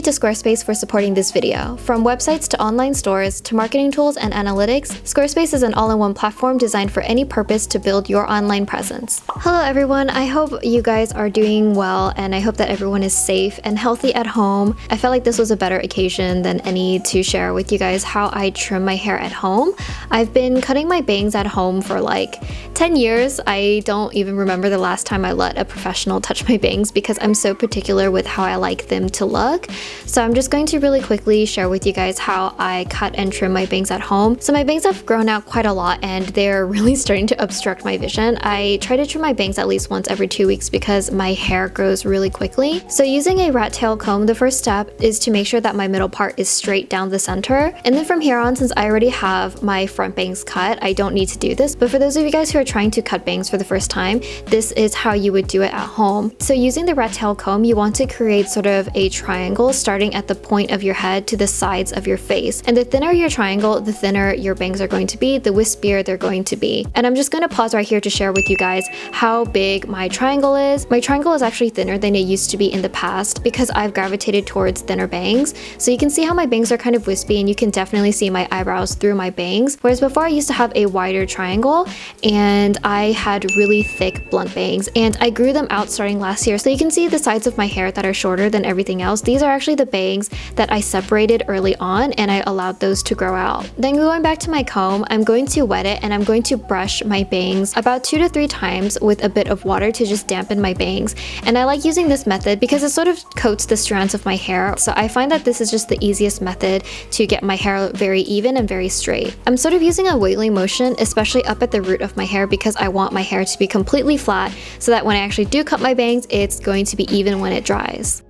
to Squarespace for supporting this video. From websites to online stores to marketing tools and analytics, Squarespace is an all-in-one platform designed for any purpose to build your online presence. Hello everyone, I hope you guys are doing well and I hope that everyone is safe and healthy at home. I felt like this was a better occasion than any to share with you guys how I trim my hair at home. I've been cutting my bangs at home for like 10 years. I don't even remember the last time I let a professional touch my bangs because I'm so particular with how I like them to look. So I'm just going to really quickly share with you guys how I cut and trim my bangs at home. So my bangs have grown out quite a lot and they're really starting to obstruct my vision. I try to trim my bangs at least once every 2 weeks because my hair grows really quickly. So using a rat tail comb, the first step is to make sure that my middle part is straight down the center. And then from here on, since I already have my front bangs cut, I don't need to do this. But for those of you guys who are trying to cut bangs for the first time, this is how you would do it at home. So using the rat tail comb, you want to create sort of a triangle starting at the point of your head to the sides of your face. And the thinner your triangle, the thinner your bangs are going to be, the wispier they're going to be. And I'm just going to pause right here to share with you guys how big my triangle is. My triangle is actually thinner than it used to be in the past because I've gravitated towards thinner bangs. So you can see how my bangs are kind of wispy and you can definitely see my eyebrows through my bangs. Whereas before I used to have a wider triangle and I had really thick blunt bangs and I grew them out starting last year. So you can see the sides of my hair that are shorter than everything else. These are actually the bangs that I separated early on and I allowed those to grow out. Then going back to my comb, I'm going to wet it and I'm going to brush my bangs about 2 to 3 times with a bit of water to just dampen my bangs. And I like using this method because it sort of coats the strands of my hair. So I find that this is just the easiest method to get my hair very even and very straight. I'm sort of using a wiggling motion, especially up at the root of my hair because I want my hair to be completely flat so that when I actually do cut my bangs, it's going to be even when it dries.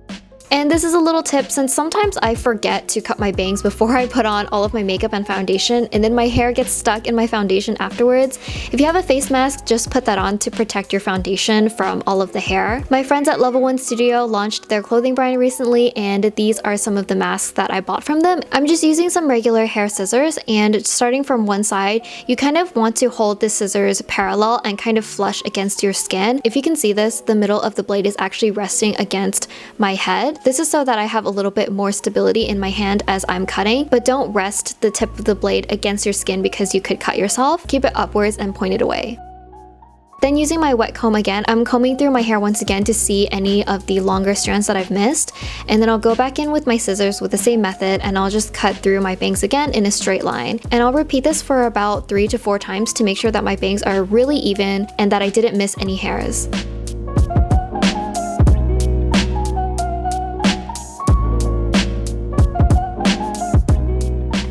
And this is a little tip since sometimes I forget to cut my bangs before I put on all of my makeup and foundation and then my hair gets stuck in my foundation afterwards. If you have a face mask, just put that on to protect your foundation from all of the hair. My friends at Level 1 Studio launched their clothing brand recently and these are some of the masks that I bought from them. I'm just using some regular hair scissors and starting from one side, you kind of want to hold the scissors parallel and kind of flush against your skin. If you can see this, the middle of the blade is actually resting against my head. This is so that I have a little bit more stability in my hand as I'm cutting, but don't rest the tip of the blade against your skin because you could cut yourself. Keep it upwards and point it away. Then using my wet comb again, I'm combing through my hair once again to see any of the longer strands that I've missed. And then I'll go back in with my scissors with the same method and I'll just cut through my bangs again in a straight line. And I'll repeat this for about 3 to 4 times to make sure that my bangs are really even and that I didn't miss any hairs.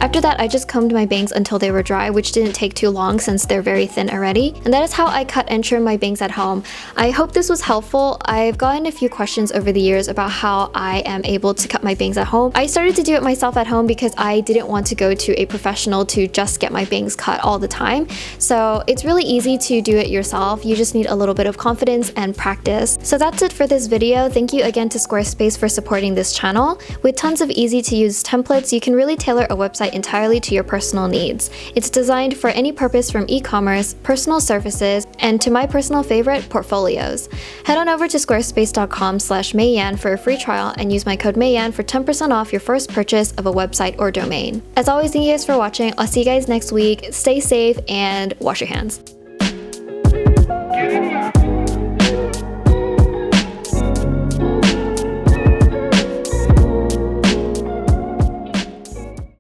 After that, I just combed my bangs until they were dry, which didn't take too long since they're very thin already. And that is how I cut and trim my bangs at home. I hope this was helpful. I've gotten a few questions over the years about how I am able to cut my bangs at home. I started to do it myself at home because I didn't want to go to a professional to just get my bangs cut all the time. So it's really easy to do it yourself. You just need a little bit of confidence and practice. So that's it for this video. Thank you again to Squarespace for supporting this channel. With tons of easy to use templates, you can really tailor a website entirely to your personal needs. It's designed for any purpose from e-commerce, personal services, and to my personal favorite, portfolios. Head on over to squarespace.com/Meiyan for a free trial and use my code Meiyan for 10% off your first purchase of a website or domain. As always, thank you guys for watching. I'll see you guys next week. Stay safe and wash your hands.